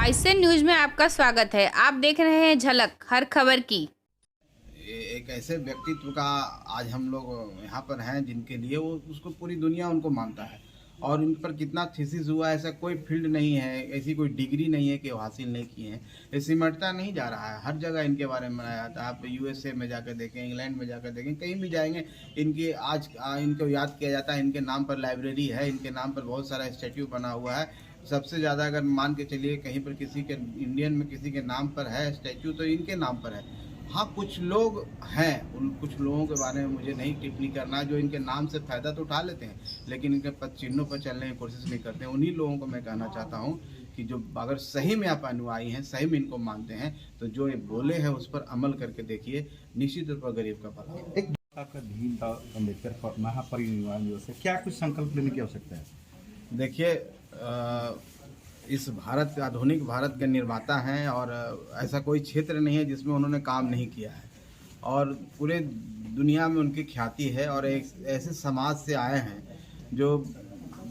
ICN news में आपका स्वागत है। आप देख रहे हैं झलक हर खबर की। एक ऐसे व्यक्तित्व का आज हम लोग यहाँ पर हैं जिनके लिए वो उसको पूरी दुनिया उनको मानता है और इन पर कितना थीसिस हुआ ऐसा कोई फील्ड नहीं है, ऐसी कोई डिग्री नहीं है कि वो हासिल नहीं किए हैं। ये सिमटता नहीं जा रहा है, हर जगह इनके बारे में बनाया जाता है। आप यूएसए में जाकर देखें, इंग्लैंड में जाकर देखें, कहीं भी जाएंगे इनकी इनको याद किया जाता है। इनके नाम पर लाइब्रेरी है, इनके नाम पर बहुत सारा स्टैट्यू बना हुआ है। सबसे ज़्यादा अगर मान के चलिए कहीं पर किसी के इंडियन में किसी के नाम पर है स्टैच्यू तो इनके नाम पर है। हाँ, कुछ लोग हैं, उन कुछ लोगों के बारे में मुझे नहीं टिप्पणी करना जो इनके नाम से फ़ायदा तो उठा लेते हैं लेकिन इनके पद चिन्हों पर चलने की कोशिश नहीं करते हैं। उन्हीं लोगों को मैं कहना चाहता हूँ कि जो अगर सही में आप अनुयायी हैं, सही में इनको मानते हैं तो जो ये बोले हैं उस पर अमल करके देखिए, निश्चित तौर पर गरीब का भला होगा। एक आपका भीमराव अम्बेडकर महापरिनिर्वाण दिवस है, क्या कुछ संकल्प लेने की आवश्यकता है? देखिए, इस भारत आधुनिक भारत के निर्माता हैं और ऐसा कोई क्षेत्र नहीं है जिसमें उन्होंने काम नहीं किया है और पूरे दुनिया में उनकी ख्याति है। और एक ऐसे समाज से आए हैं जो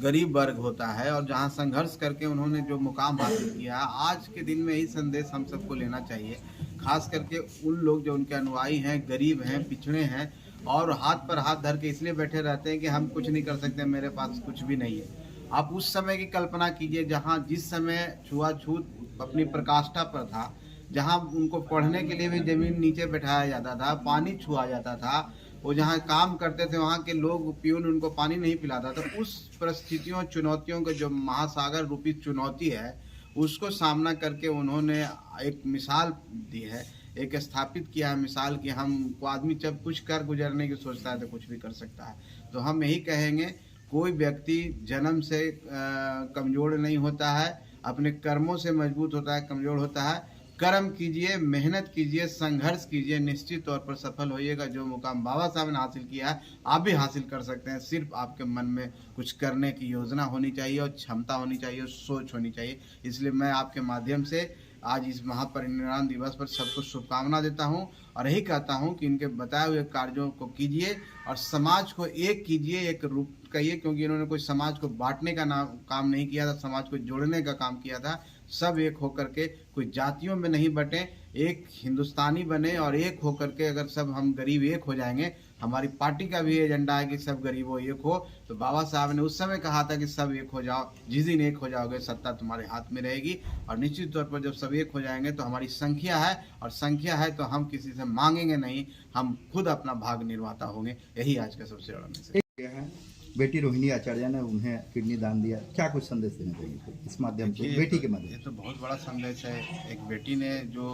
गरीब वर्ग होता है और जहां संघर्ष करके उन्होंने जो मुकाम हासिल किया है। आज के दिन में यही संदेश हम सबको लेना चाहिए, खास करके उन लोग जो उनके अनुयायी हैं, गरीब हैं, पिछड़े हैं और हाथ पर हाथ धर के इसलिए बैठे रहते हैं कि हम कुछ नहीं कर सकते, मेरे पास कुछ भी नहीं है। आप उस समय की कल्पना कीजिए जहाँ जिस समय छुआछूत अपनी प्रकाष्ठा पर था, जहाँ उनको पढ़ने के लिए भी जमीन नीचे बैठाया जाता था, पानी छुआ जाता था, वो जहाँ काम करते थे वहाँ के लोग प्यून उनको पानी नहीं पिलाता था। उस परिस्थितियों चुनौतियों के जो महासागर रूपी चुनौती है उसको सामना करके उन्होंने एक मिसाल दी है, एक स्थापित किया है मिसाल कि हम को आदमी जब कुछ कर गुजरने की सोचता है तो कुछ भी कर सकता है। तो हम यही कहेंगे, कोई व्यक्ति जन्म से कमज़ोर नहीं होता है, अपने कर्मों से मजबूत होता है, कमज़ोर होता है। कर्म कीजिए, मेहनत कीजिए, संघर्ष कीजिए, निश्चित तौर पर सफल होइएगा। जो मुकाम बाबा साहब ने हासिल किया है आप भी हासिल कर सकते हैं। सिर्फ आपके मन में कुछ करने की योजना होनी चाहिए और क्षमता होनी चाहिए और सोच होनी चाहिए। इसलिए मैं आपके माध्यम से आज इस महापरिनिर्वाण दिवस पर सबको शुभकामना देता हूं और यही कहता हूं कि इनके बताए हुए कार्यों को कीजिए और समाज को एक कीजिए, एक रूप कहिए, क्योंकि इन्होंने कोई समाज को बांटने का काम नहीं किया था, समाज को जोड़ने का काम किया था। सब एक होकर के, कोई जातियों में नहीं बटे, एक हिंदुस्तानी बने और एक होकर के अगर सब हम गरीब एक हो जाएंगे, हमारी पार्टी का भी एजेंडा है कि सब गरीबों एक हो। तो बाबा साहब ने उस समय कहा था कि सब एक हो जाओ, जिस दिन एक हो जाओगे सत्ता तुम्हारे हाथ में रहेगी। और निश्चित तौर पर जब सब एक हो जाएंगे तो हमारी संख्या है और संख्या है तो हम किसी से मांगेंगे नहीं, हम खुद अपना भाग निर्माता होंगे। यही आज का सबसे बड़ा मैसेज। बेटी रोहिणी आचार्य ने उन्हें किडनी दान दिया, क्या कुछ संदेश देना चाहिए इस माध्यम से, बेटी के माध्यम? ये तो बहुत बड़ा संदेश है। एक बेटी ने जो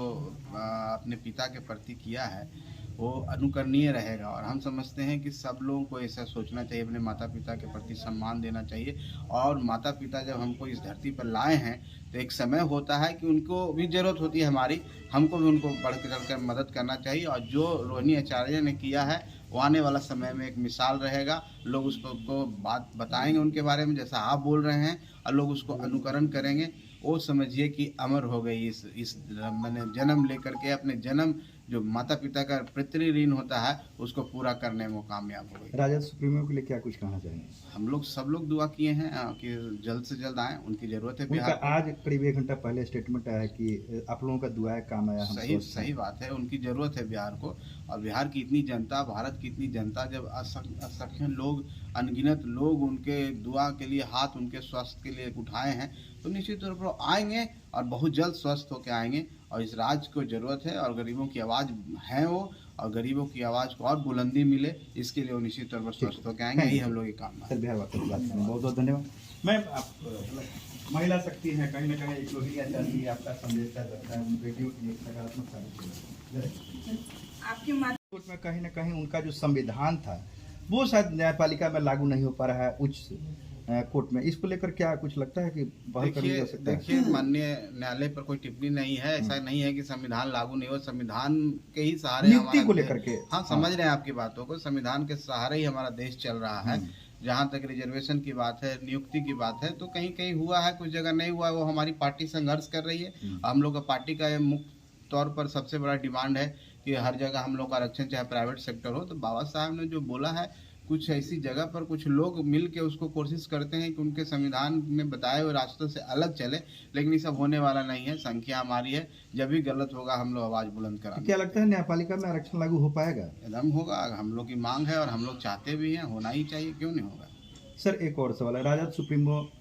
अपने पिता के प्रति किया है वो अनुकरणीय रहेगा और हम समझते हैं कि सब लोगों को ऐसा सोचना चाहिए, अपने माता पिता के प्रति सम्मान देना चाहिए। और माता पिता जब हमको इस धरती पर लाए हैं तो एक समय होता है कि उनको भी ज़रूरत होती है हमारी, हमको भी उनको बढ़ चढ़ कर मदद करना चाहिए। और जो रोहिणी आचार्य ने किया है वो आने वाला समय में एक मिसाल रहेगा। लोग उसको बात बताएंगे उनके बारे में जैसा आप बोल रहे हैं और लोग उसको अनुकरण करेंगे। वो समझिए कि अमर हो गई इस मैंने जन्म लेकर के अपने जन्म जो माता पिता का पितृ ऋण होता है उसको पूरा करने में वो कामयाब हो गई। राजद सुप्रीमो के लिए क्या कुछ कहना चाहेंगे? हम लोग सब लोग दुआ किए हैं कि जल्द से जल्द आए, उनकी ज़रूरत है बिहार को। आज करीब 1 घंटा पहले स्टेटमेंट आया कि आप लोगों का दुआ है काम आया। सही बात है, उनकी ज़रूरत है बिहार को। और बिहार की इतनी जनता, भारत की इतनी जनता, जब असंख्य लोग, अनगिनत लोग उनके दुआ के लिए हाथ उनके स्वास्थ्य के लिए उठाए हैं तो निश्चित तौर पर आएंगे और बहुत जल्द स्वस्थ होकर आएंगे। और इस राज्य को ज़रूरत है और गरीबों की आवाज़ है वो, और गरीबों की आवाज़ को और बुलंदी मिले इसके लिए वो निश्चित तौर पर स्वस्थ होकर आएंगे। यही हम लोग की कामना है। बहुत बहुत धन्यवाद। मैम, आप महिला शक्ति है, कहीं ना कहीं एक रोहिणी आचार्य आपका संदेश कर सकता है, उन बेटियों की एक सकारात्मक आपके माध्यम में कहीं ना कहीं उनका जो संविधान था वो शायद न्यायपालिका में लागू नहीं हो पा रहा है उच्च कोर्ट में, इसको लेकर क्या कुछ लगता है कि देखिए माननीय न्यायालय पर कोई टिप्पणी नहीं है। ऐसा नहीं है कि संविधान लागू नहीं हो, संविधान के ही सहारे नियुक्ति को लेकर के समझ रहे हैं आपकी बातों को, संविधान के सहारे ही हमारा देश चल रहा है। जहाँ तक रिजर्वेशन की बात है, नियुक्ति की बात है, तो कहीं कहीं हुआ है, कुछ जगह नहीं हुआ है। वो हमारी पार्टी संघर्ष कर रही है। हम लोग का पार्टी का मुख्य तौर पर सबसे बड़ा डिमांड है कि हर जगह हम लोग का आरक्षण चाहे प्राइवेट सेक्टर हो। तो बाबा साहब ने जो बोला है कुछ ऐसी जगह पर कुछ लोग मिल के उसको कोशिश करते हैं कि उनके संविधान में बताए हुए रास्तों से अलग चले, लेकिन ये सब होने वाला नहीं है। संख्या हमारी है, जब भी गलत होगा हम लोग आवाज़ बुलंद कराएंगे। क्या लगता है न्यायपालिका में आरक्षण लागू हो पाएगा? एकदम होगा, हम लोग की मांग है और हम लोग चाहते भी हैं, होना ही चाहिए, क्यों नहीं होगा। सर एक और सवाल है, राजद सुप्रीमो